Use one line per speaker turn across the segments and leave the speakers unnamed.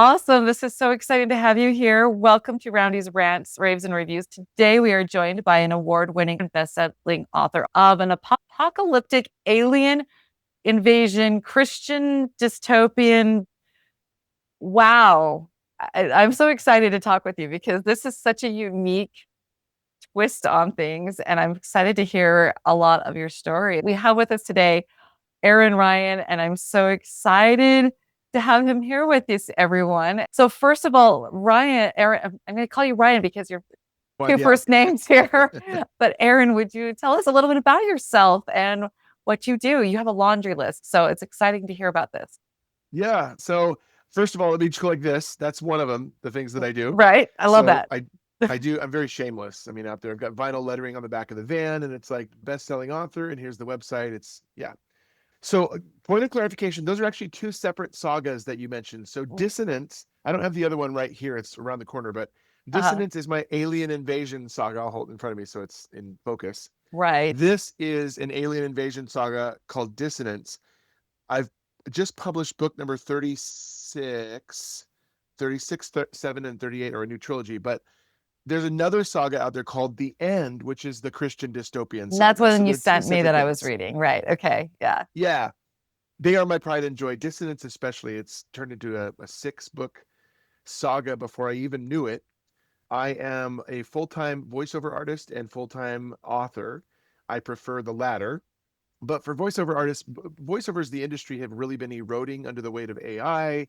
Awesome. This is so exciting to have you here. Welcome to Roundy's Rants, Raves, and Reviews. Today, we are joined by an award-winning and best-selling author of an apocalyptic alien invasion, Christian dystopian. Wow. I'm so excited to talk with you because this is such a unique twist on things, and I'm excited to hear a lot of your story. We have with us today Aaron Ryan, and I'm so excited to have him here with us, everyone. So first of all, Aaron, I'm going to call you Ryan because you're
Well,
two
yeah.
first names here. But Aaron, would you tell us a little bit about yourself and what you do? You have a laundry list, so it's exciting to hear about this.
Yeah. So first of all, let me just go like this. That's one of them, the things that I do.
Right? I love
So
that.
I'm very shameless. I mean, out there, I've got vinyl lettering on the back of the van and it's like best-selling author. And here's the website. Yeah. So point of clarification, those are actually two separate sagas that you mentioned. So Dissonance, I don't have the other one right here. It's around the corner, but
Uh,
Dissonance is my alien invasion saga. I'll hold it in front of me so it's in focus.
right.
This is an alien invasion saga called Dissonance. I've just published book number 36, 7, and 38 are a new trilogy, but there's another saga out there called The End, which is the Christian dystopian
And that's
saga.
what
So
you
they're two
sent me
separate
that I was
things.
reading. Right. Okay. Yeah.
Yeah, they are my pride and joy. Dissonance, especially, it's turned into a 6 book saga before I even knew it. I am a full-time voiceover artist and full-time author. I prefer the latter. But for voiceover artists, voiceovers, the industry have really been eroding under the weight of AI,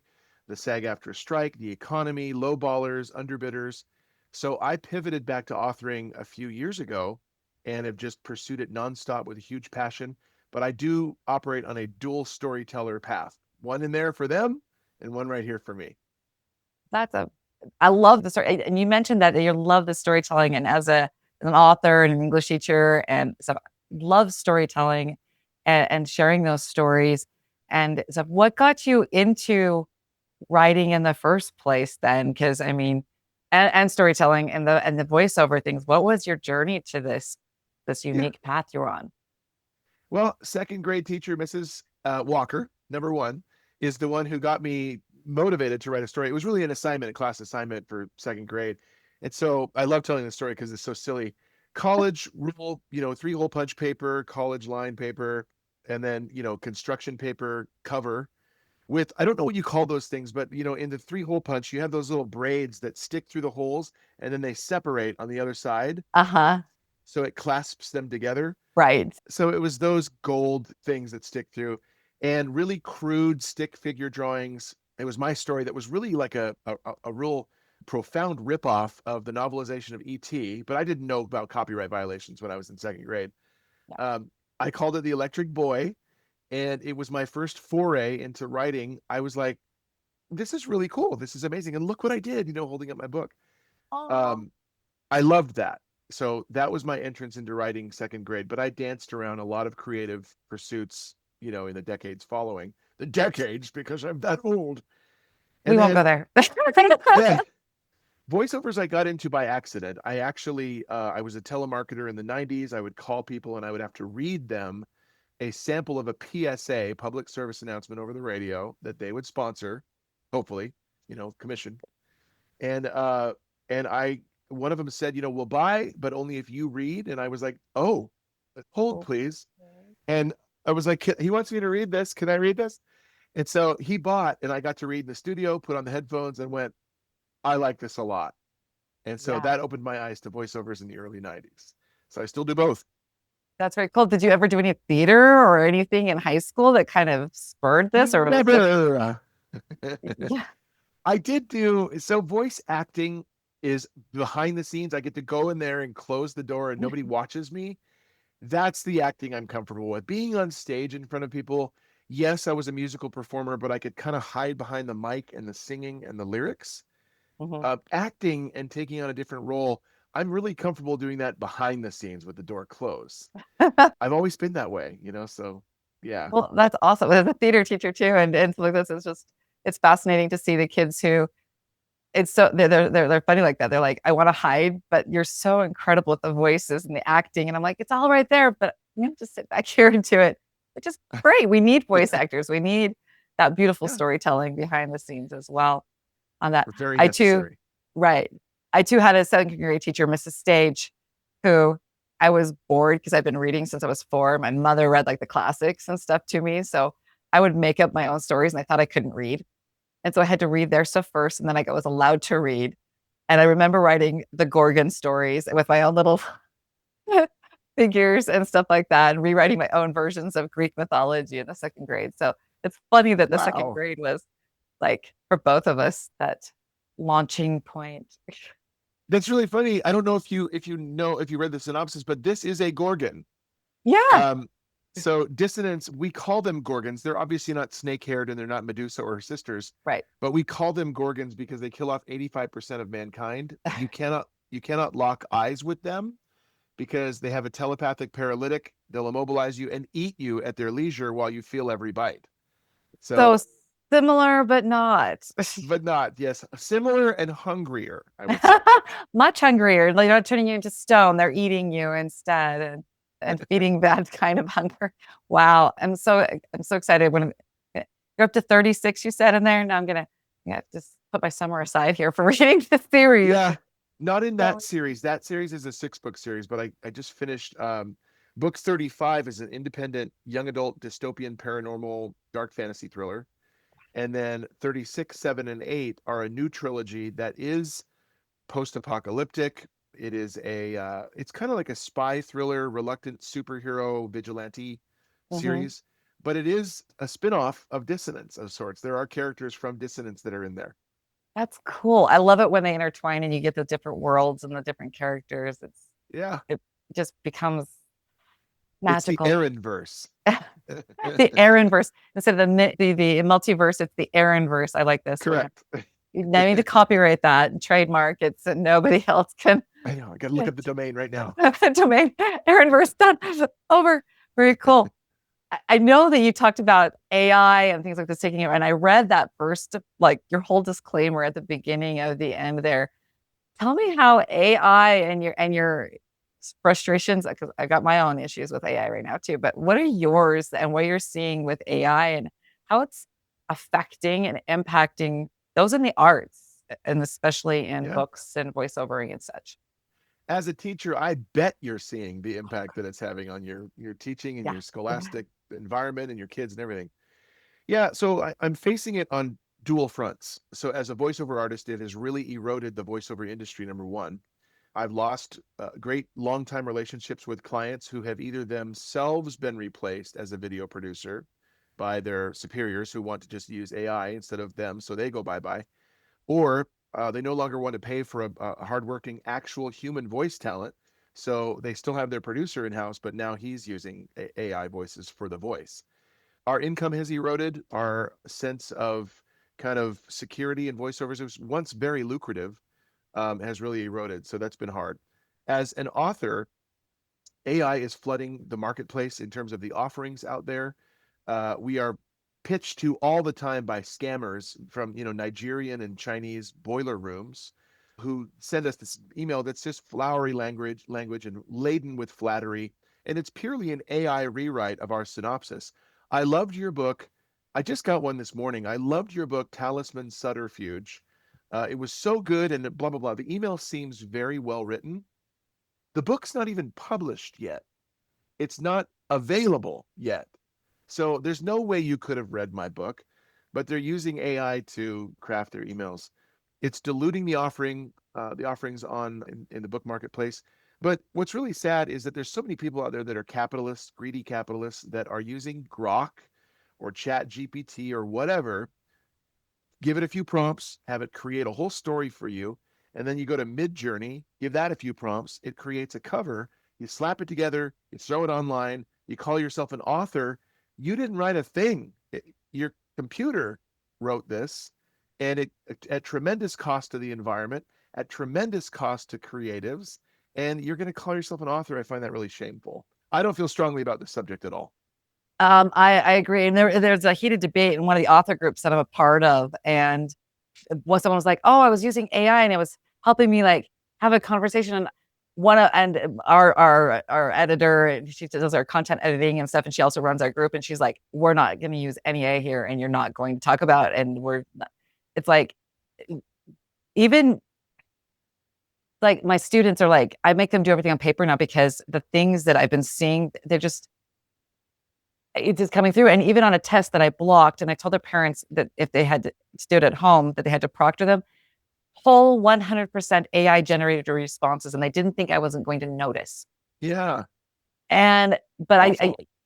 the SAG after strike, the economy, low ballers, underbidders. So I pivoted back to authoring a few years ago and have just pursued it nonstop with a huge passion. But I do operate on a dual storyteller path, one in there for them and one right here for me.
That's a I love the story. And you mentioned that you love the storytelling, and as an author and an English teacher and stuff, love storytelling and sharing those stories. And so what got you into writing in the first place then? Because I mean, and storytelling and the voiceover things, what was your journey to this
Yeah.
unique path you're on?
Well, second grade teacher, Mrs. Walker, number one, is the one who got me motivated to write a story. It was really an assignment, a class assignment for second grade. And so I love telling the story because it's so silly. College rule, 3-hole punch paper, college line paper, and then, construction paper cover with, I don't know what you call those things, but, in the 3-hole punch, you have those little braids that stick through the holes and then they separate on the other side.
Uh-huh.
So it clasps them together.
Right.
So it was those gold things that stick through and really crude stick figure drawings. It was my story that was really like a real profound ripoff of the novelization of E.T., but I didn't know about copyright violations when I was in second grade.
Yeah.
Um, I called it The Electric Boy, and it was my first foray into writing. I was like, this is really cool. This is amazing. And look what I did, holding up my book.
Oh.
Um, I loved that. So that was my entrance into writing second grade, but I danced around a lot of creative pursuits, in the decades following. The decades, because I'm that old.
We
And
won't go
then,
there.
yeah, voiceovers I got into by accident. I actually, I was a telemarketer in the 90s. I would call people and I would have to read them a sample of a PSA, public service announcement over the radio that they would sponsor, hopefully, commission. And and one of them said, we'll buy, but only if you read. And I was like, oh, hold please. And I was like, he wants me to read this. Can I read this? And so he bought, and I got to read in the studio, put on the headphones, and went, I like this a lot. And so
Yeah.
that opened my eyes to voiceovers in the early 90s. So I still do both.
That's very cool. Did you ever do any theater or anything in high school that kind of spurred this, or was it just yeah?
I did do so. Voice acting is behind the scenes. I get to go in there and close the door and nobody watches me. That's the acting I'm comfortable with. Being on stage in front of people, yes, I was a musical performer, but I could kind of hide behind the mic and the singing and the lyrics.
Mhm.
Acting and taking on a different role, I'm really comfortable doing that behind the scenes with the door closed. I've always been that way, so yeah.
Well, that's awesome. As a theater teacher too, and so like this is just it's fascinating to see the kids who it's so they're funny like that. They're like, I want to hide, but you're so incredible with the voices and the acting, and I'm like, it's all right there, but just sit back here and do it, which is great. We need voice actors. We need that beautiful
Yeah.
storytelling behind the scenes as well. on that.
Very
I too,
necessary.
right. I too had a second grade teacher, Mrs. Stage, who I was bored because I've been reading since I was 4. My mother read like the classics and stuff to me. So I would make up my own stories and I thought I couldn't read. And so I had to read their stuff first. And then I was allowed to read. And I remember writing the Gorgon stories with my own little figures and stuff like that, and rewriting my own versions of Greek mythology in the second grade. So it's funny that the second
Wow.
grade was like for both of us that launching point.
That's really funny. I don't know if you read the synopsis, but this is a Gorgon.
Yeah.
Um, so dissonance, we call them Gorgons. They're obviously not snake-haired and they're not Medusa or her sisters,
Right.
but we call them Gorgons because they kill off 85% of mankind. You cannot lock eyes with them because they have a telepathic paralytic. They'll immobilize you and eat you at their leisure while you feel every bite.
So
So,
similar, but not.
but not, yes, similar and hungrier, I would say.
Much hungrier. They're not turning you into stone. They're eating you instead and feeding that kind of hunger. Wow. I'm so excited when you're up to 36, you said in there. Now I'm gonna just put my summer aside here for reading the series.
Yeah, not in
So
that series. That series is a 6-book series, but I just finished book 35 is an independent young adult dystopian paranormal dark fantasy thriller. And then 36, 7, and 8 are a new trilogy that is post-apocalyptic. It is it's kind of like a spy thriller, reluctant superhero vigilante
mhm.
series, but it is a spin-off of Dissonance of sorts. There are characters from Dissonance that are in there.
That's cool. I love it when they intertwine and you get the different worlds and the different characters.
Yeah,
It just becomes
it's the
magical.
Aaronverse.
The Aaronverse instead of the multiverse, it's the Aaronverse. I like this.
Correct.
You need to copyright that and trademark it so nobody else can
I know. I got to look up the domain right now.
domain. Aaronverse done. Over. Very cool. I know that you talked about AI and things like this taking over, and I read that first, like your whole disclaimer at the beginning of the end there. Tell me how AI and your frustrations, because I got my own issues with AI right now too, but what are yours and what you're seeing with AI and how it's affecting and impacting those in the arts and especially in
Yeah.
books and voiceovering and such?
As a teacher, I bet you're seeing the impact that it's having on your teaching and
Yeah.
your scholastic environment and your kids and everything. Yeah, so I'm facing it on dual fronts. So as a voiceover artist, it has really eroded the voiceover industry, number one. I've lost great long-time relationships with clients who have either themselves been replaced as a video producer by their superiors who want to just use AI instead of them, so they go bye-bye, or they no longer want to pay for a hardworking actual human voice talent, so they still have their producer in-house, but now he's using AI voices for the voice. Our income has eroded. Our sense of kind of security in voiceovers was once very lucrative, has really eroded. So that's been hard. As an author, AI is flooding the marketplace in terms of the offerings out there. We are pitched to all the time by scammers from Nigerian and Chinese boiler rooms who send us this email that's just flowery language and laden with flattery, and it's purely an AI rewrite of our synopsis. I loved your book. I just got one this morning. I loved your book, Talisman Subterfuge. It was so good, and blah blah blah. The email seems very well written. The book's not even published yet. It's not available yet. So there's no way you could have read my book, but they're using AI to craft their emails. It's diluting the offerings in the book marketplace. But what's really sad is that there's so many people out there that are capitalists, greedy capitalists, that are using Grok or Chat GPT or whatever. Give it a few prompts, have it create a whole story for you, and then you go to Midjourney, give that a few prompts, it creates a cover, you slap it together, you throw it online, you call yourself an author. You didn't write a thing. Your computer wrote this, and it at tremendous cost to the environment, at tremendous cost to creatives, and you're going to call yourself an author. I find that really shameful. I don't feel strongly about this subject at all.
I agree. And there's a heated debate in one of the author groups that I'm a part of. And what someone was like, oh, I was using AI and it was helping me like have a conversation. And our editor, and she does our content editing and stuff. And she also runs our group. And she's like, we're not going to use any AI here. And you're not going to talk about, and it's like, even like my students are like, I make them do everything on paper now because the things that I've been seeing, it's just coming through. And even on a test that I blocked, and I told their parents that if they had to do it at home, that they had to proctor them, whole 100% AI generated responses, and they didn't think I wasn't going to notice.
Yeah.
And but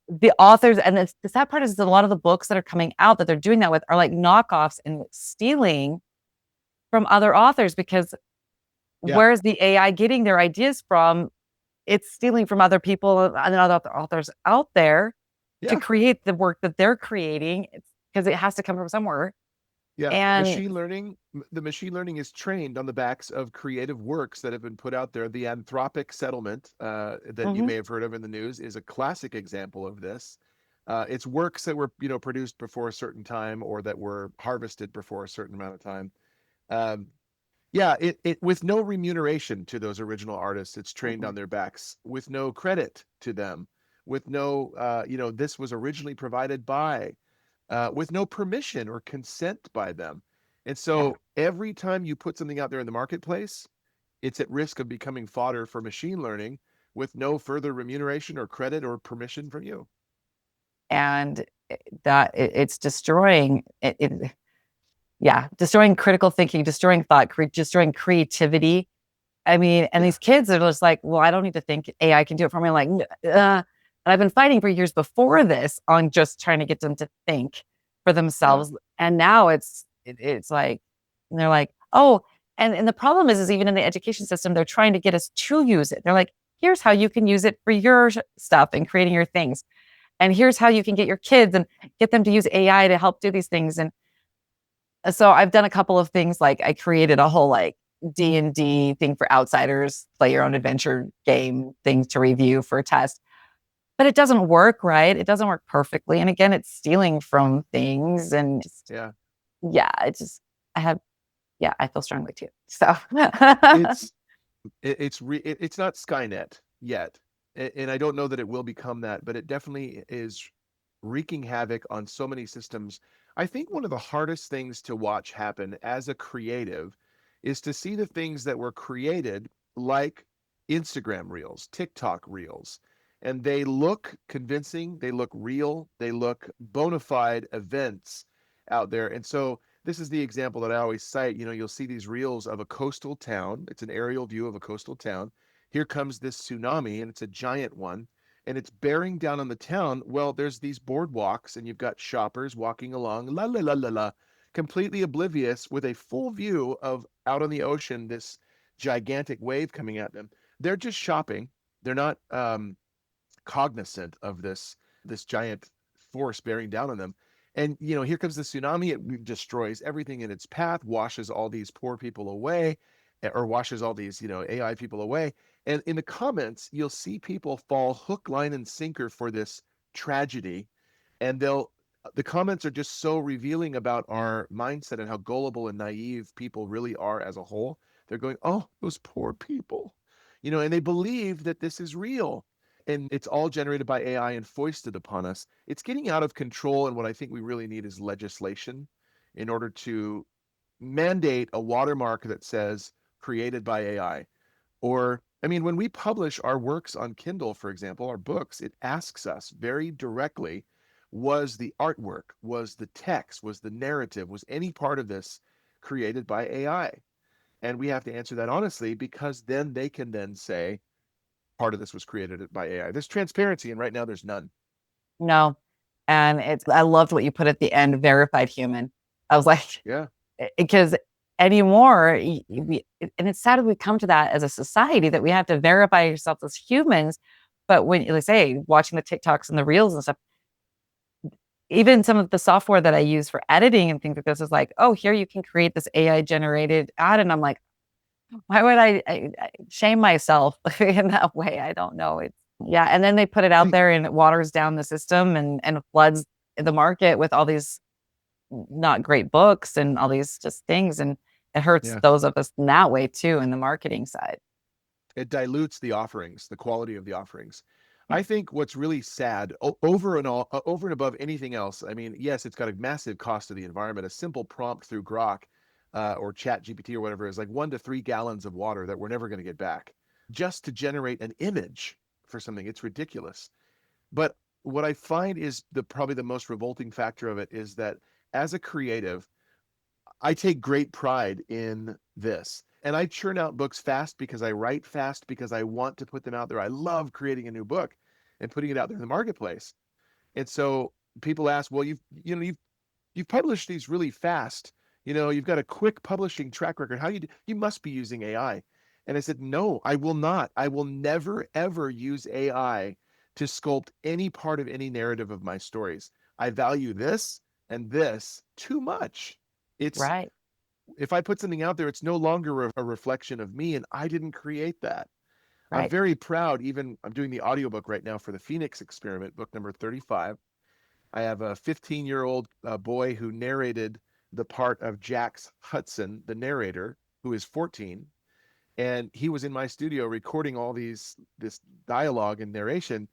the authors, and the sad part is that a lot of the books that are coming out that they're doing that with are like knockoffs and stealing from other authors, because
Yeah.
where's the AI getting their ideas from? It's stealing from other people and other authors out there to
Yeah.
create the work that they're creating, because it has to come from somewhere.
Yeah.
And
The machine learning is trained on the backs of creative works that have been put out there. The Anthropic settlement that you
mhm,
may have heard of in the news is a classic example of this. It's works that were, produced before a certain time or that were harvested before a certain amount of time. Um, yeah, it with no remuneration to those original artists. It's trained on their backs with no credit to them, with no, this was originally provided by, with no permission or consent by them. And
yeah.
so every time you put something out there in the marketplace, it's at risk of becoming fodder for machine learning with no further remuneration or credit or permission from you.
And it's destroying it, yeah, destroying critical thinking, destroying thought, destroying creativity. I mean, and
Yeah.
these kids are just like, well, I don't need to think, AI can do it for me. Like, and I've been fighting for years before this on just trying to get them to think for
Yeah.
themselves. And now it's like, and they're like, oh, and the problem is even in the education system, they're trying to get us to use it. They're like, here's how you can use it for your stuff and creating your things. And here's how you can get your kids and get them to use AI to help do these things. And so I've done a couple of things. Like I created a whole like D&D thing for outsiders, play your own adventure game thing to review for a test. But it doesn't work, right? It doesn't work perfectly. And again, it's stealing from things. And just,
Yeah.
yeah, it's just, I have, yeah, I feel strongly too. So,
It's it's not Skynet yet, and I don't know that it will become that, but it definitely is wreaking havoc on so many systems. I think one of the hardest things to watch happen as a creative is to see the things that were created, like Instagram Reels, TikTok Reels, and they look convincing, they look real, they look bona fide events out there. And so this is the example that I always cite. You'll see these reels of a coastal town. It's an aerial view of a coastal town. Here comes this tsunami, and it's a giant one, and it's bearing down on the town. Well, there's these boardwalks, and you've got shoppers walking along, la la la la la, completely oblivious with a full view of out on the ocean, this gigantic wave coming at them. They're just shopping. They're not cognizant of this giant force bearing down on them. And here comes the tsunami. It destroys everything in its path, washes all these poor people away, or washes all these AI people away. And in the comments, you'll see people fall hook, line, and sinker for this tragedy, and the comments are just so revealing about our mindset and how gullible and naive people really are as a whole. They're going, oh, those poor people, and they believe that this is real, and it's all generated by AI and foisted upon us. It's getting out of control, and what I think we really need is legislation in order to mandate a watermark that says created by AI. Or, I mean, when we publish our works on Kindle, for example, our books, it asks us very directly, was the artwork, was the text, was the narrative, was any part of this created by AI? And we have to answer that honestly, because then they can then say part of this was created by AI. There's transparency, and right now there's none.
no. And I loved what you put at the end, verified human. I was like,
Yeah.
because anymore, and it's sad that we come to that as a society that we have to verify yourself as humans. But when, like say, watching the TikToks and the reels and stuff, even some of the software that I use for editing and things like this is like, oh, here you can create this AI generated ad. And I'm like, why would I shame myself in that way? I don't know. It's, yeah. And then they put it out
See,
there and it waters down the system and floods the market with all these not great books and all these just things. And it hurts
yeah.
those of us in that way too, in the marketing side.
It dilutes the offerings, the quality of the offerings.
Yeah.
I think what's really sad, over and above anything else, I mean, yes, it's got a massive cost to the environment. A simple prompt through Grok or Chat GPT or whatever, is like 1 to 3 gallons of water that we're never going to get back just to generate an image for something. It's ridiculous. But what I find is probably the most revolting factor of it is that as a creative, I take great pride in this. And I churn out books fast because I write fast because I want to put them out there. I love creating a new book and putting it out there in the marketplace. And so people ask, well, you've published these really fast. You've got a quick publishing track record. How you must be using AI. And I said, no, I will not. I will never, ever use AI to sculpt any part of any narrative of my stories. I value this and this too much. It's
Right.
If I put something out there, it's no longer a reflection of me, and I didn't create that. I'm
Right.
very proud. Even I'm doing the audiobook right now for the Phoenix Experiment, book number 35. I have a 15-year-old boy who narrated the part of Jax Hudson, the narrator, who is 14. And he was in my studio recording all this dialogue and narration.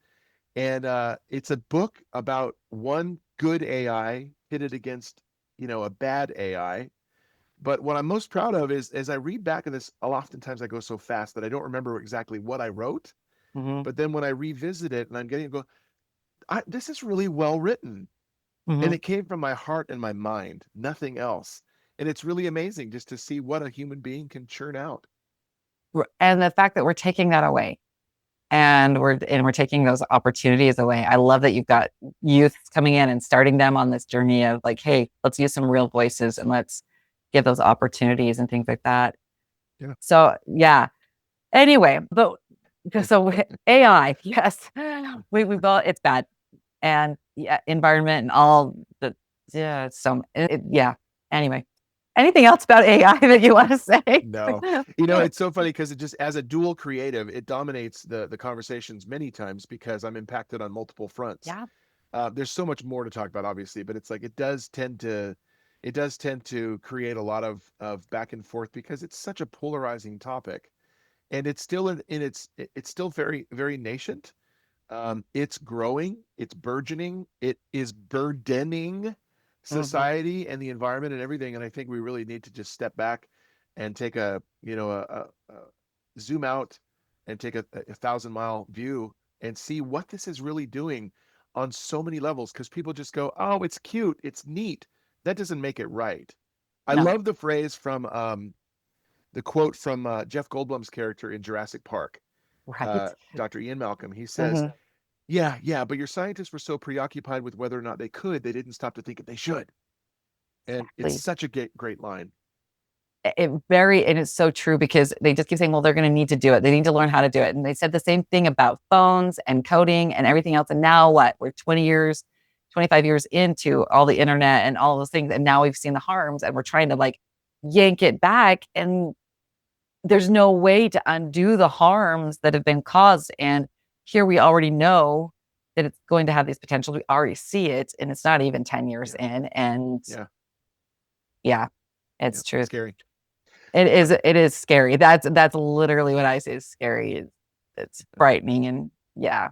And it's a book about one good AI pitted against, a bad AI. But what I'm most proud of is, as I read back in this, oftentimes I go so fast that I don't remember exactly what I wrote.
Hmm.
But then when I revisit it and I'm getting to go, this is really well written. And
Hmm.
it came from my heart and my mind, nothing else. And it's really amazing just to see what a human being can churn out.
And the fact that we're taking that away and we're taking those opportunities away. I love that you've got youth coming in and starting them on this journey of like, hey, let's use some real voices and let's give those opportunities and things like that.
Yeah.
So yeah. Anyway, but so AI, yes, we've all it's bad, and yeah, environment and all the yeah, yeah. Anyway, anything else about AI that you want to say?
No, it's so funny because it just, as a dual creative, it dominates the conversations many times because I'm impacted on multiple fronts.
Yeah.
There's so much more to talk about, obviously, but it's like it does tend to create a lot of back and forth because it's such a polarizing topic, and it's still it's still very, very nascent. It's growing, it's burgeoning, it is burdening
Hmm.
society and the environment and everything. And I think we really need to just step back and take a zoom out and take a 1,000-mile view and see what this is really doing on so many levels. Because people just go, "Oh, it's cute, it's neat." That doesn't make it right. I
No.
love the phrase from the quote from Jeff Goldblum's character in Jurassic Park,
Right.
Dr. Ian Malcolm. He says,
Hmm.
yeah, yeah, but your scientists were so preoccupied with whether or not they could, they didn't stop to think if they should. And it's
Exactly.
such a great line.
And it's so true because they just keep saying, well, they're going to need to do it. They need to learn how to do it. And they said the same thing about phones and coding and everything else. And now what? We're 20 years, 25 years into all the internet and all those things. And now we've seen the harms and we're trying to like yank it back. And there's no way to undo the harms that have been caused. And here we already know that it's going to have these potentials. We already see it. And it's not even 10 years
Yeah,
in. And
yeah,
yeah,
yeah.
it's true.
Scary.
It is scary. That's literally what I say is scary. It's frightening and yeah,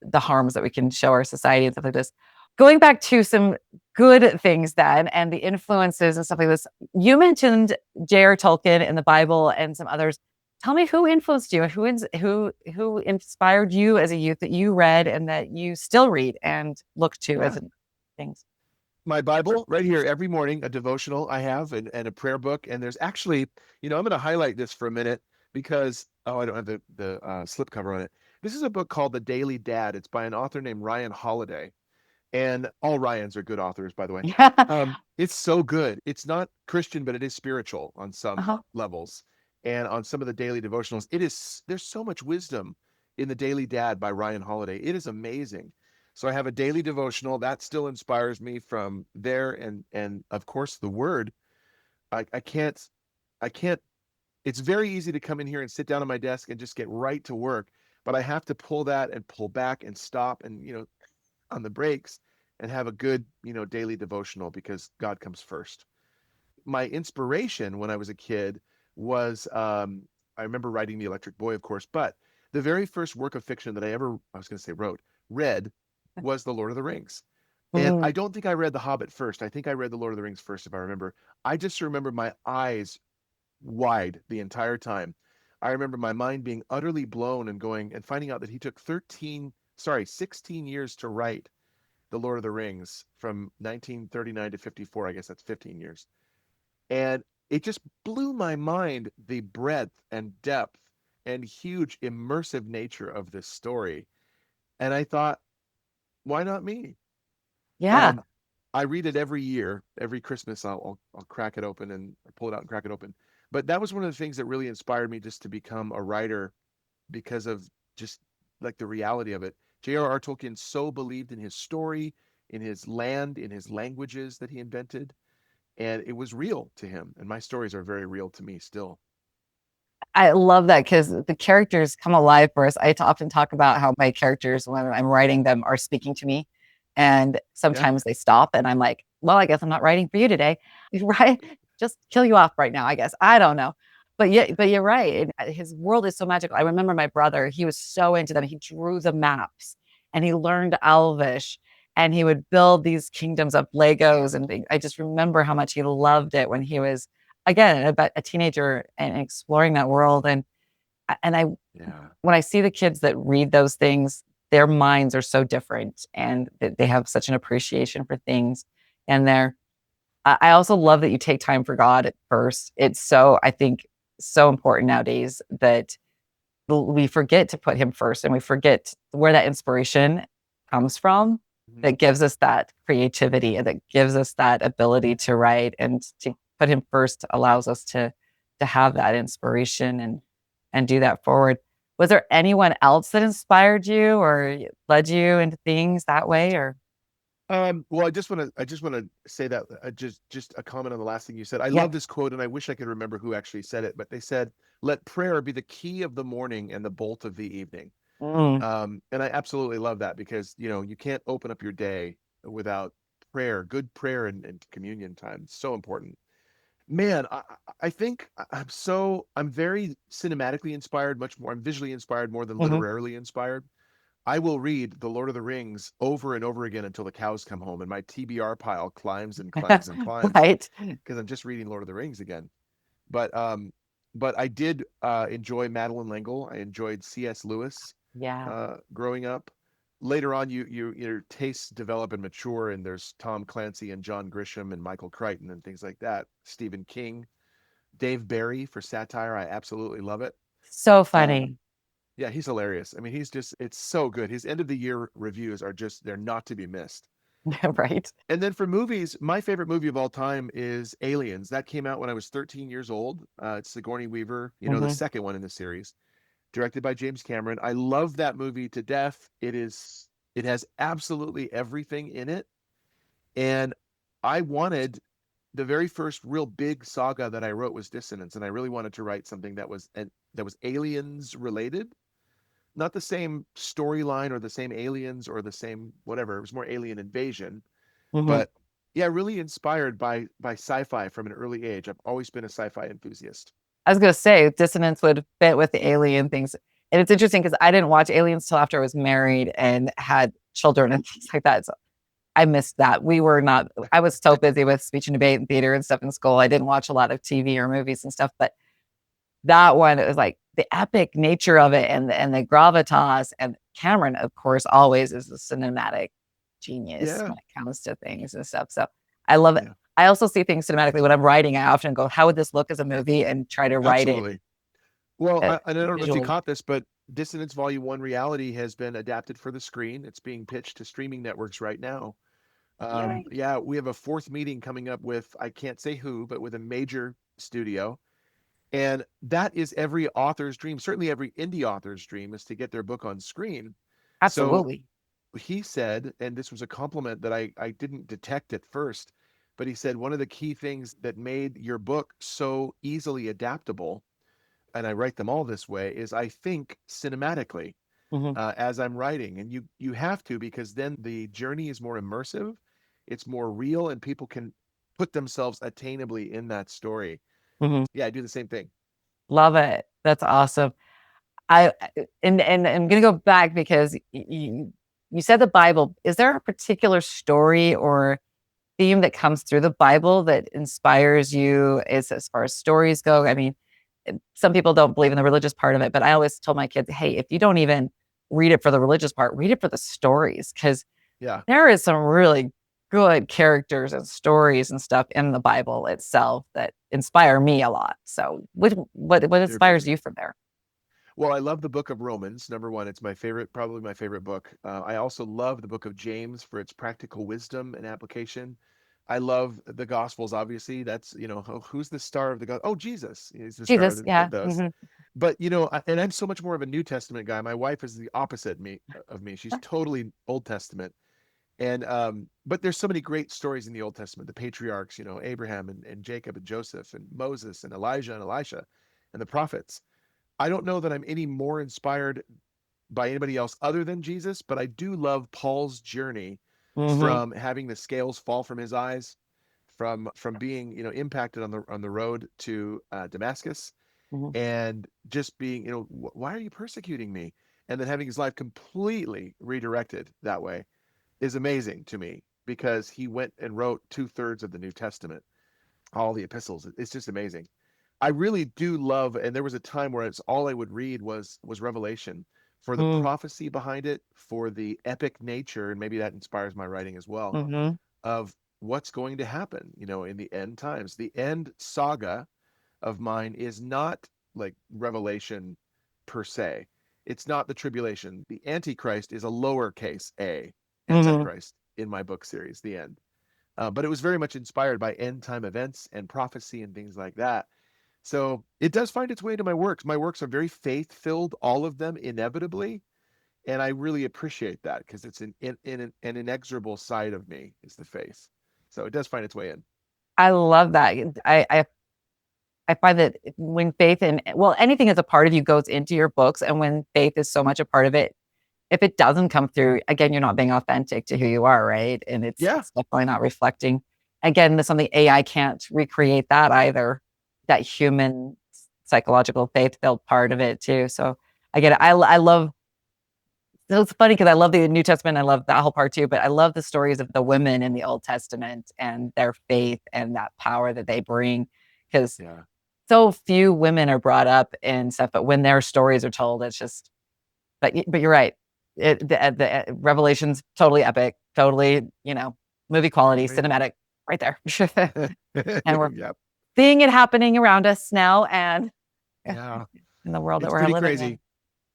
the harms that we can show our society and stuff like this. Going back to some good things then and the influences and stuff like this. You mentioned J.R. Tolkien in the Bible and some others. Tell me who influenced you and who inspired you as a youth that you read and that you still read and look to
Yeah.
as things.
My Bible right here every morning, a devotional I have, and a prayer book. And there's actually, I'm going to highlight this for a minute because, oh, I don't have the slip cover on it. This is a book called The Daily Dad. It's by an author named Ryan Holiday. And all Ryans are good authors, by the way.
Yeah.
It's so good. It's not Christian, but it is spiritual on some
Uh-huh.
levels. And on some of the daily devotionals, there's so much wisdom in The Daily Dad by Ryan Holiday. It is amazing. So I have a daily devotional that still inspires me from there, and of course the word. I can't. It's very easy to come in here and sit down on my desk and just get right to work, but I have to pull that and pull back and stop and on the breaks and have a good, daily devotional because God comes first. My inspiration when I was a kid was I remember writing The Electric Boy, of course, but the very first work of fiction that I was going to say wrote, read was The Lord of the Rings. And
Mm.
I don't think I read The Hobbit first. I think I read The Lord of the Rings first, if I remember. I just remember my eyes wide the entire time. I remember my mind being utterly blown and going and finding out that he took 16 years to write The Lord of the Rings from 1939 to 54. I guess that's 15 years. And it just blew my mind the breadth and depth and huge immersive nature of this story. And I thought, why not me?
Yeah.
And I read it every year. Every Christmas, I'll crack it open and pull it out and crack it open. But that was one of the things that really inspired me just to become a writer because of just like the reality of it. J.R.R. Tolkien so believed in his story, in his land, in his languages that he invented, and it was real to him. And my stories are very real to me still.
I love that because the characters come alive for us. Often talk about how my characters, when I'm writing them, are speaking to me. And
Yeah.
sometimes they stop, and I'm like, well, I guess I'm not writing for you today. Right? Just kill you off right now, I guess. I don't know. But yeah, but you're right. His world is so magical. I remember my brother, he was so into them. He drew the maps and he learned Elvish and he would build these kingdoms of Legos. And I just remember how much he loved it when he was again about a teenager and exploring that world and I
Yeah.
when I see the kids that read those things, their minds are so different and they have such an appreciation for things and I also love that you take time for God at first. It's so I think so important nowadays that we forget to put him first and we forget where that inspiration comes from
Mhm.
that gives us that creativity and that gives us that ability to write and to put him first allows us to have that inspiration and do that forward. Was there anyone else that inspired you or led you into things that way or
Well, I just want to say that just a comment on the last thing you said. I
yeah.
love this quote, and I wish I could remember who actually said it, but they said, "Let prayer be the key of the morning and the bolt of the evening."
Mm,
And I absolutely love that because you can't open up your day without prayer, good prayer and communion time. It's so important. Man, I think I'm very cinematically inspired, much more. I'm visually inspired more than
mhm.
literarily inspired. I will read The Lord of the Rings over and over again until the cows come home, and my TBR pile climbs and climbs and climbs
Right.
because I'm just reading Lord of the Rings again. But I did enjoy Madeline L'Engle. I enjoyed C.S. Lewis
Yeah.
growing up. Later on, your tastes develop and mature, and there's Tom Clancy and John Grisham and Michael Crichton and things like that. Stephen King, Dave Barry for satire. I absolutely love it.
So
Um,
funny.
yeah, he's hilarious. I mean, it's so good. His end of the year reviews are just, they're not to be missed.
Right.
And then for movies, my favorite movie of all time is Aliens. That came out when I was 13 years old. It's Sigourney Weaver, the
Hmm.
second one in the series, directed by James Cameron. I love that movie to death. It has absolutely everything in it. And I wanted the very first real big saga that I wrote was Dissonance, and I really wanted to write something that was aliens related, not the same storyline or the same aliens or the same whatever. It was more alien invasion,
Hmm.
but yeah, really inspired by sci-fi from an early age. I've always been a sci-fi enthusiast.
I was gonna say dissonance would fit with the alien things. And it's interesting because I didn't watch Aliens till after I was married and had children and things like that. So I missed that. We were not, I was so busy with speech and debate and theater and stuff in school. I didn't watch a lot of TV or movies and stuff. But that one, it was like the epic nature of it and the gravitas. And Cameron, of course, always is a cinematic genius
Yeah,
when it comes to things and stuff. So I love it.
yeah,
I also see things cinematically when I'm writing. I often go, how would this look as a movie? And try to write it
absolutely. Well, and I don't know if you
visually.
caught this, but Dissonance Volume 1 Reality has been adapted for the screen. It's being pitched to streaming networks right now.
Yay.
Yeah, we have a fourth meeting coming up with, I can't say who, but with a major studio. And that is every author's dream. Certainly every indie author's dream is to get their book on screen. So
Absolutely.
he said, and this was a compliment that I didn't detect at first, but he said one of the key things that made your book so easily adaptable, and I write them all this way, is I think cinematically
Hmm.
as I'm writing. And you have to, because then the journey is more immersive, it's more real, and people can put themselves attainably in that story.
Hmm.
Yeah, I do the same thing.
Love it. That's awesome. I and I'm gonna go back because you said the Bible. Is there a particular story or theme that comes through the Bible that inspires you as far as stories go? I mean, some people don't believe in the religious part of it, but I always told my kids, hey, if you don't even read it for the religious part, read it for the stories, because
Yeah,
there is some really good characters and stories and stuff in the Bible itself that inspire me a lot. So what
they're very
inspires
good.
you from there?
Well, I love the book of Romans. Number one, it's my favorite, probably my favorite book. I also love the book of James for its practical wisdom and application. I love the Gospels, obviously. That's, who's the star of the God? Oh, Jesus. He's the star
Jesus,
of
yeah.
those. But, and I'm so much more of a New Testament guy. My wife is the opposite of me. She's totally Old Testament. And but there's so many great stories in the Old Testament, the patriarchs, Abraham and Jacob and Joseph and Moses and Elijah and Elisha and the prophets. I don't know that I'm any more inspired by anybody else other than Jesus, but I do love Paul's journey
Mm-hmm.
from having the scales fall from his eyes, from being impacted on the road to Damascus,
Hmm.
and just being why are you persecuting me, and then having his life completely redirected that way is amazing to me because he went and wrote 2/3 of the New Testament, all the epistles. It's just amazing. I really do love, and there was a time where it's all I would read was Revelation for the prophecy behind it, for the epic nature, and maybe that inspires my writing as well,
Mm-hmm.
of what's going to happen, in the end times. The end saga of mine is not like Revelation per se. It's not the tribulation. The Antichrist is a lowercase a
Mm-hmm.
Antichrist in my book series, The End. But it was very much inspired by end time events and prophecy and things like that. So it does find its way into my works. My works are very faith filled, all of them inevitably. And I really appreciate that because it's an inexorable side of me is the faith. So it does find its way in.
I love that. I find that when faith and well, anything as a part of you goes into your books, and when faith is so much a part of it, if it doesn't come through, again, you're not being authentic to who you are, right? And
Yeah.
it's definitely not reflecting. Again, there's something AI can't recreate that either. That human psychological faith filled part of it too. So I get it. I love. It's funny because I love the New Testament. I love that whole part too. But I love the stories of the women in the Old Testament and their faith and that power that they bring. Because
Yeah.
so few women are brought up in stuff, but when their stories are told, it's just. But you're right. The Revelation's totally epic, totally movie
It's
quality,
amazing.
cinematic, right there, and we're
Yep.
seeing it happening around us now, and
Yeah.
in the world that
It's
we're
pretty
living in.
crazy.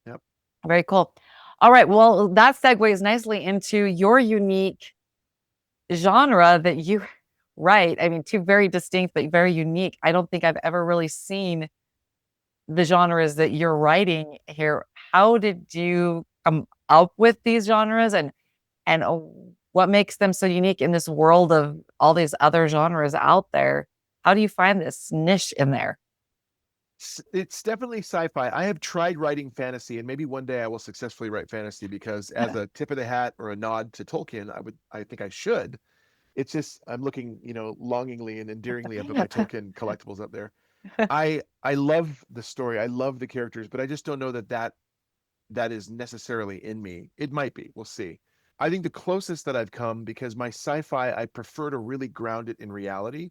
Yep.
Very cool. All right, well, that segues nicely into your unique genre that you write. I mean, two very distinct but very unique. I don't think I've ever really seen the genres that you're writing here. How did you come up with these genres, and what makes them so unique in this world of all these other genres out there? How do you find this niche in there?
It's definitely sci-fi. I have tried writing fantasy, and maybe one day I will successfully write fantasy because as a tip of the hat or a nod to Tolkien, I think I should. It's just I'm looking, longingly and endearingly up at my Tolkien collectibles up there. I love the story. I love the characters, but I just don't know that is necessarily in me. It might be. We'll see. I think the closest that I've come because my sci-fi, I prefer to really ground it in reality.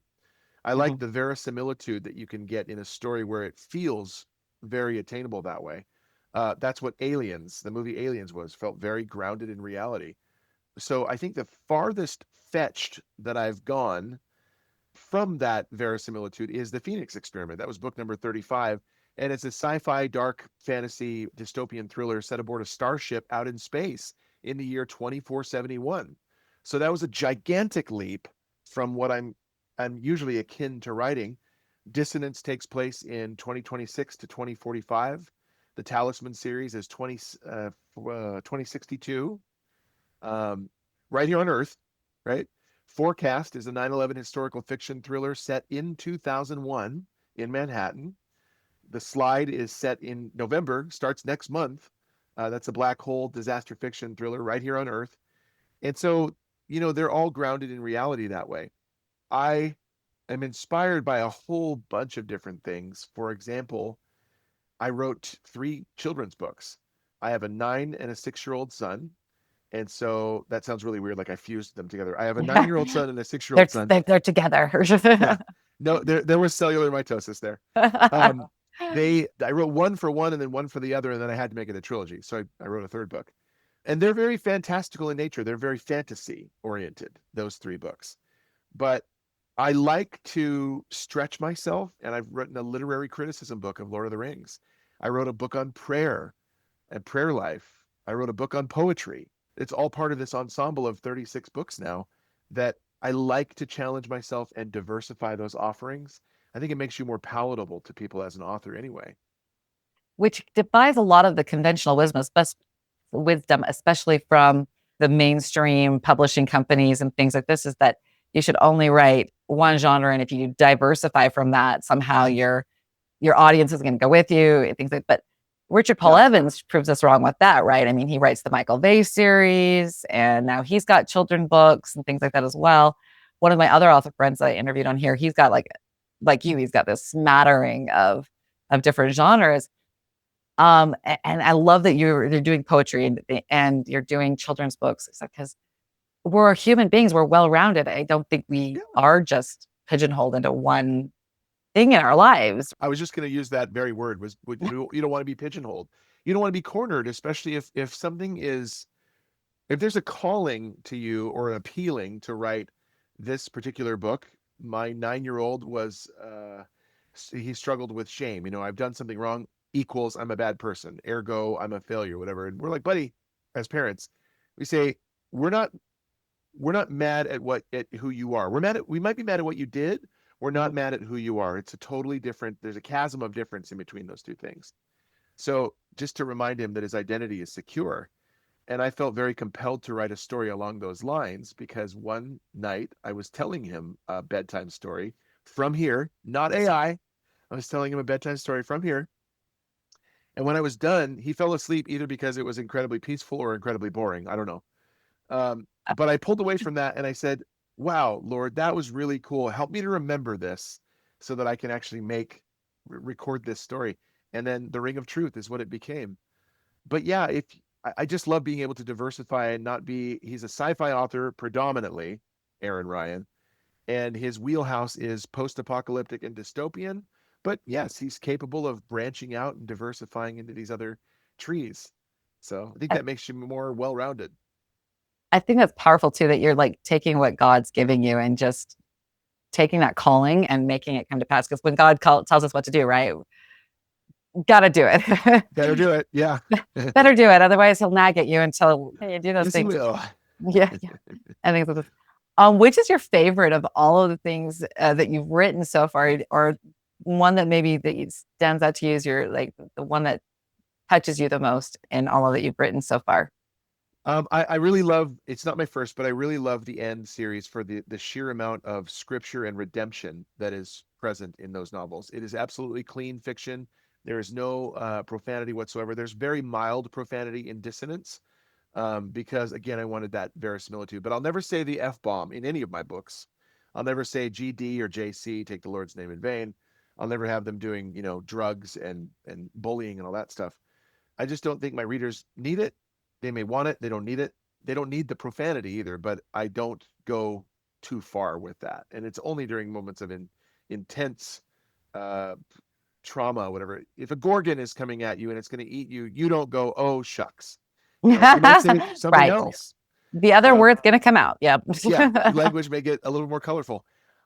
I like
Mhm.
the verisimilitude that you can get in a story where it feels very attainable that way. That's what Aliens, the movie Aliens was, felt very grounded in reality. So I think the farthest fetched that I've gone from that verisimilitude is the Phoenix Experiment. That was book number 35. And it's a sci-fi, dark fantasy, dystopian thriller set aboard a starship out in space in the year 2471. So that was a gigantic leap from what I'm usually akin to writing. Dissonance takes place in 2026 to 2045. The Talisman series is 2062, um, right here on Earth, right? Forecast is a 9/11 historical fiction thriller set in 2001 in Manhattan. The Slide is set in November, starts next month. That's a black hole disaster fiction thriller right here on Earth. And so, they're all grounded in reality that way. I am inspired by a whole bunch of different things. For example, I wrote 3 children's books. I have a 9 and a 6-year-old son, And so that sounds really weird. Like I fused them together. I have a 9-year-old son and a 6-year-old
they're,
son.
they're together.
Yeah. No, there was cellular mitosis there. Um, I wrote one for one and then one for the other, and then I had to make it a trilogy. So I wrote a third book. And they're very fantastical in nature. They're very fantasy oriented, those 3 books. But I like to stretch myself, and I've written a literary criticism book of Lord of the Rings. I wrote a book on prayer and prayer life. I wrote a book on poetry. It's all part of this ensemble of 36 books now that I like to challenge myself and diversify those offerings. I think it makes you more palatable to people as an author anyway.
Which defies a lot of the conventional wisdom, especially from the mainstream publishing companies and things like this, is that you should only write one genre, and if you diversify from that, somehow your audience is going to go with you and things like. But Richard Paul
Yeah.
Evans proves us wrong with that, right? I mean, he writes the Michael Bay series, and now he's got children books and things like that as well. One of my other author friends that I interviewed on here, he's got like you, he's got this smattering of different genres. And I love that you're doing poetry and you're doing children's books because we're human beings. We're well-rounded. I don't think we
Yeah.
are just pigeonholed into one thing in our lives.
I was just going to use that very word you don't want to be pigeonholed. You don't want to be cornered, especially if something is, if there's a calling to you or appealing to write this particular book. My 9-year-old was, he struggled with shame. I've done something wrong equals I'm a bad person. Ergo, I'm a failure, whatever. And we're like, buddy, as parents, we say, we're not we're not mad at who you are. We might be mad at what you did. We're not mad at who you are. It's a totally different, there's a chasm of difference in between those two things. So just to remind him that his identity is secure. And I felt very compelled to write a story along those lines because one night I was telling him a bedtime story from here, not AI. I was telling him a bedtime story from here. And when I was done, he fell asleep either because it was incredibly peaceful or incredibly boring. I don't know. But I pulled away from that and I said, wow, Lord, that was really cool. Help me to remember this so that I can actually record this story. And then the Ring of Truth is what it became. But yeah, if I just love being able to diversify and not be, he's a sci-fi author predominantly, Aaron Ryan, and his wheelhouse is post-apocalyptic and dystopian. But yes, he's capable of branching out and diversifying into these other trees. So I think
I,
that makes you more well-rounded.
I think that's powerful too, that you're like taking what God's giving you and just taking that calling and making it come to pass. Because when tells us what to do, right? Got to do it.
Better do it. Yeah.
Better do it. Otherwise, he'll nag at you until hey, you do those
Yes, he
things.
will.
Yeah, yeah. I think that's which is your favorite of all of the things that you've written so far, or one that maybe that stands out to you as your like the one that touches you the most in all of that you've written so far?
I really love, it's not my first, but I really love the End series for the sheer amount of scripture and redemption that is present in those novels. It is absolutely clean fiction. There is no profanity whatsoever. There's very mild profanity in Dissonance, because again, I wanted that verisimilitude. But I'll never say the F bomb in any of my books. I'll never say GD or JC, take the Lord's name in vain. I'll never have them doing, drugs and bullying and all that stuff. I just don't think my readers need it. They may want it. They don't need it. They don't need the profanity either, but I don't go too far with that. And it's only during moments of intense uh, trauma, whatever. If a gorgon is coming at you and it's going to eat you, you don't go, oh, shucks. You might say something
Right.
else.
The other word's going to come out. Yep.
Yeah, language may get a little more colorful.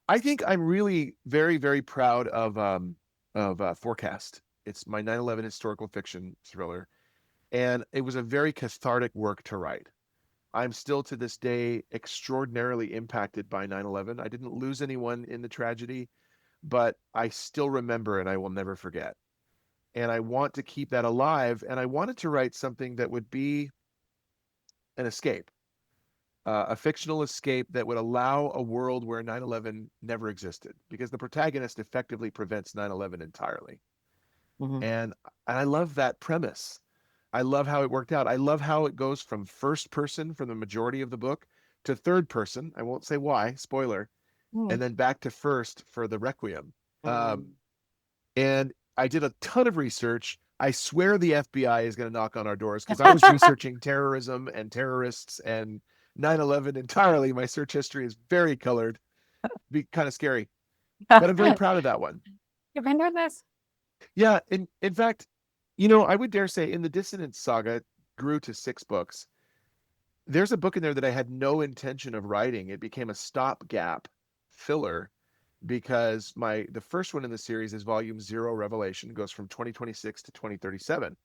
I think I'm really very, very proud of Forecast. It's my 9/11 historical fiction thriller, and it was a very cathartic work to write. I'm still to this day extraordinarily impacted by 9/11. I didn't lose anyone in the tragedy, but I still remember and I will never forget. And I want to keep that alive. And I wanted to write something that would be an escape, a fictional escape that would allow a world where 9/11 never existed, because the protagonist effectively prevents 9/11 entirely.
Mhm.
And I love that premise. I love how it worked out. I love how it goes from first person for the majority of the book to third person. I won't say why, spoiler,
Mm.
and then back to first for the Requiem. And I did a ton of research I swear the FBI is going to knock on our doors because I was researching terrorism and terrorists and 9/11 entirely. My search history is very colored. Be kind of scary, but I'm very proud of that one.
You've been doing this?
Yeah, in fact, I would dare say in the Dissonance saga grew to 6 books. There's a book in there that I had no intention of writing. It became a stopgap filler because the first one in the series is volume 0 Revelation, goes from 2026 to 2037.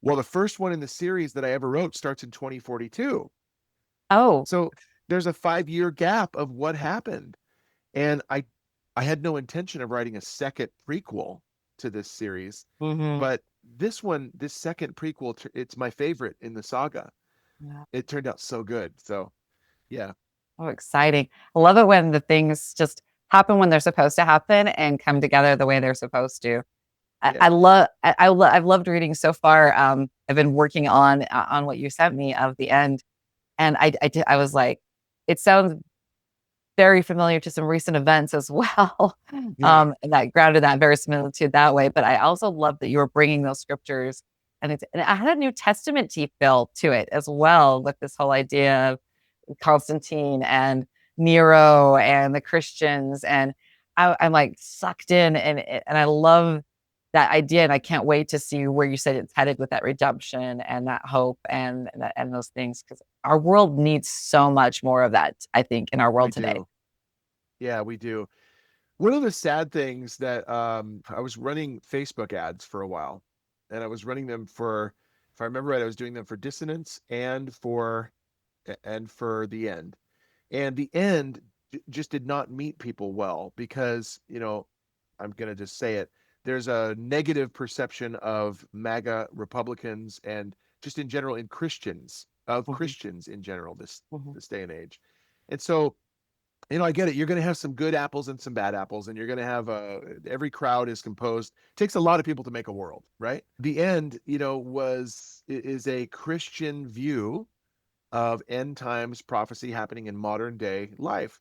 Well, the first one in the series that I ever wrote starts in 2042.
Oh.
So there's a 5-year gap of what happened. And I had no intention of writing a second prequel to this series,
Mm-hmm.
but this second prequel, it's my favorite in the saga.
Yeah.
It turned out so good. So yeah.
Oh, exciting. I love it when the things just happen when they're supposed to happen and come together the way they're supposed to.
Yeah.
I've loved reading so far. I've been working on what you sent me of the end. And I was like, it sounds very familiar to some recent events as well.
Yeah.
And that grounded that verisimilitude that way. But I also love that you were bringing those scriptures, and I had a New Testament feel to it as well, with this whole idea of Constantine and Nero and the Christians. And I'm like sucked in, and I love that idea. And I can't wait to see where you said it's headed with that redemption and that hope and those things, because our world needs so much more of that, I think, in our
We
world today.
do. Yeah, we do. One of the sad things that I was running Facebook ads for a while, and I was running them for, if I remember right, I was doing them for Dissonance and for The End. And The End just did not meet people well because, I'm going to just say it. There's a negative perception of MAGA Republicans and just in general of
Mhm,
Christians in general
mhm.
this day and age. And so, I get it. You're going to have some good apples and some bad apples, and you're going to have every crowd is composed. It takes a lot of people to make a world, right? The End, is a Christian view of end times prophecy happening in modern day life.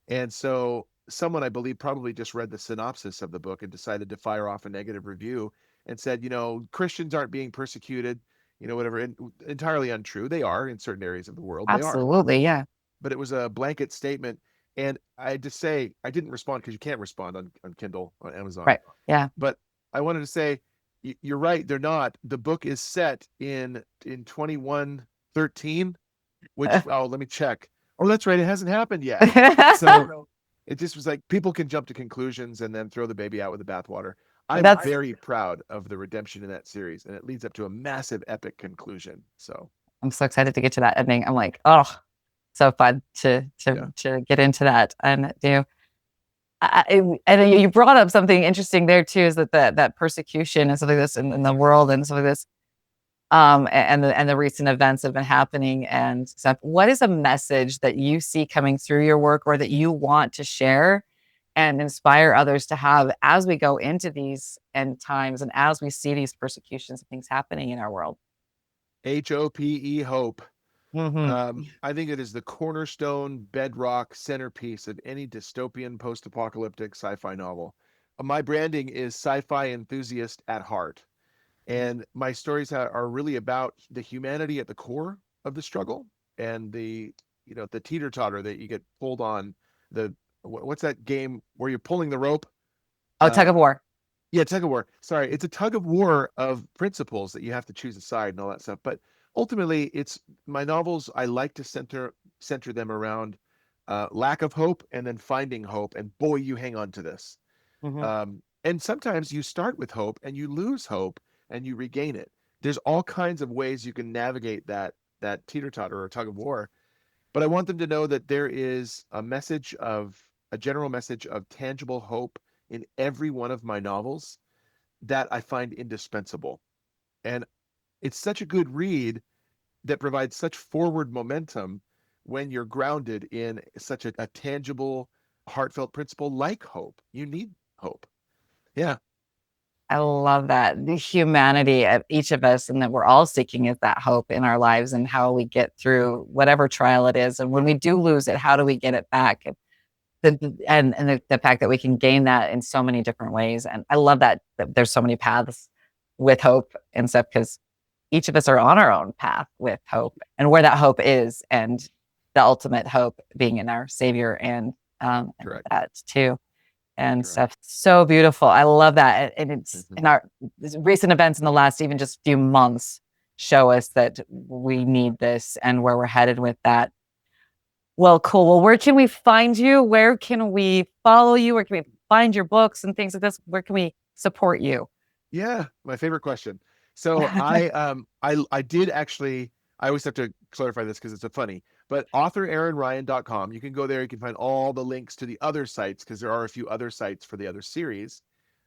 And so someone, I believe, probably just read the synopsis of the book and decided to fire off a negative review and said, Christians aren't being persecuted, whatever. And entirely untrue. They are in certain areas of the world. They are.
Absolutely, yeah.
But it was a blanket statement. And I just say, I didn't respond because you can't respond on Kindle, on Amazon.
Right. Yeah.
But I wanted to say, you're right. They're not. The book is set in 2113, which, oh, let me check. Oh, that's right. It hasn't happened yet. So it just was like people can jump to conclusions and then throw the baby out with the bathwater. I'm
That's
very proud of the redemption in that series, and it leads up to a massive epic conclusion. So
I'm so excited to get to that ending. I'm like, oh, so fun
yeah.
to get into that and do. And you brought up something interesting there too, is that persecution and stuff like this in the world and stuff like this, and the recent events have been happening and stuff. What is a message that you see coming through your work, or that you want to share and inspire others to have as we go into these end times and as we see these persecutions and things happening in our world?
HOPE, hope.
Mm-hmm.
I think it is the cornerstone, bedrock, centerpiece of any dystopian, post-apocalyptic sci-fi novel. My branding is sci-fi enthusiast at heart. And my stories are really about the humanity at the core of the struggle and the teeter-totter that you get pulled on. What's that game where you're pulling the rope?
Oh, tug of war.
Yeah, tug of war. Sorry, it's a tug of war of principles that you have to choose a side and all that stuff. But ultimately, it's my novels. I like to center them around lack of hope and then finding hope. And boy, you hang on to this.
Mm-hmm.
And sometimes you start with hope and you lose hope and you regain it. There's all kinds of ways you can navigate that teeter-totter or tug of war. But I want them to know that there is a general message of tangible hope in every one of my novels that I find indispensable. And it's such a good read that provides such forward momentum when you're grounded in such a tangible, heartfelt principle like hope. You need hope. Yeah.
I love that. The humanity of each of us, and that we're all seeking, is that hope in our lives and how we get through whatever trial it is. And when we do lose it, how do we get it back? And the fact that we can gain that in so many different ways. And I love that there's so many paths with hope and stuff, because each of us are on our own path with hope and where that hope is, and the ultimate hope being in our Savior and
Correct.
that too. And
Correct.
stuff. So beautiful. I love that. And it's
Mhm.
in our recent events in the last even just few months show us that we need this and where we're headed with that. Well, cool. Well, where can we find you? Where can we follow you? Where can we find your books and things like this? Where can we support you?
Yeah, my favorite question. So I did actually, I always have to clarify this because it's a funny, but authoraaronryan.com, you can go there, you can find all the links to the other sites, because there are a few other sites for the other series.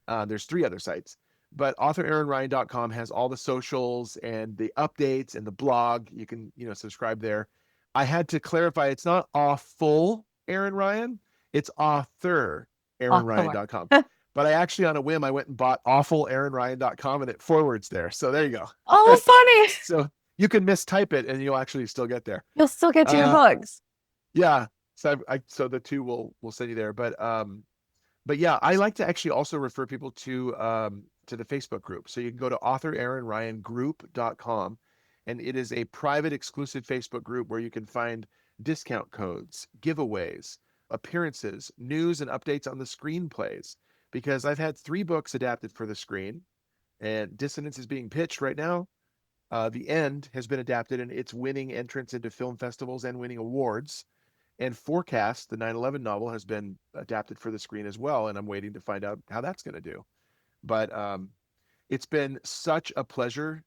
There's 3 other sites, but authoraaronryan.com has all the socials and the updates and the blog. You can, subscribe there. I had to clarify, it's not awful Aaron Ryan, it's author
Author.
aaronryan.com. But I actually, on a whim, I went and bought awfulaaronryan.com, and it forwards there. So there you go.
Oh, funny.
So you can mistype it and you'll actually still get there.
You'll still get to your
Uh,
books.
yeah. So so the two will send you there. But yeah, I like to actually also refer people to the Facebook group. So you can go to authoraaronryangroup.com, and it is a private exclusive Facebook group where you can find discount codes, giveaways, appearances, news and updates on the screenplays. Because I've had 3 books adapted for the screen, and Dissonance is being pitched right now. The End has been adapted, and it's winning entrance into film festivals and winning awards. And Forecast, the 9/11 novel, has been adapted for the screen as well, and I'm waiting to find out how that's going to do. But it's been such a pleasure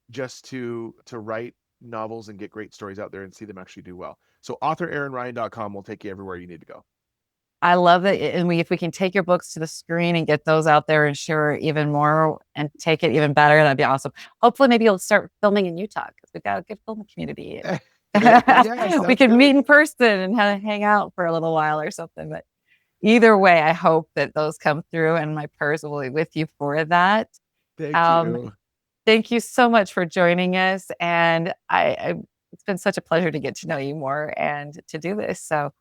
just to write novels and get great stories out there and see them actually do well. So authoraaronryan.com will take you everywhere you need to go.
I love that. And if we can take your books to the screen and get those out there and share even more and take it even better, that'd be awesome. Hopefully, maybe you'll start filming in Utah, because we've got a good filming community.
Yes,
We
sounds
can meet
good.
in person and hang out for a little while or something. But either way, I hope that those come through, and my prayers will be with you for that.
Thank
Um,
you.
Thank you so much for joining us. And it's been such a pleasure to get to know you more and to do this. So,
Me too.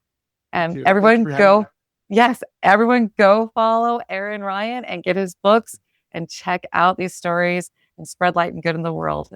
Thank you
everyone
for having me.
go, yes, everyone go follow Aaron Ryan and get his books and check out these stories and spread light and good in the world.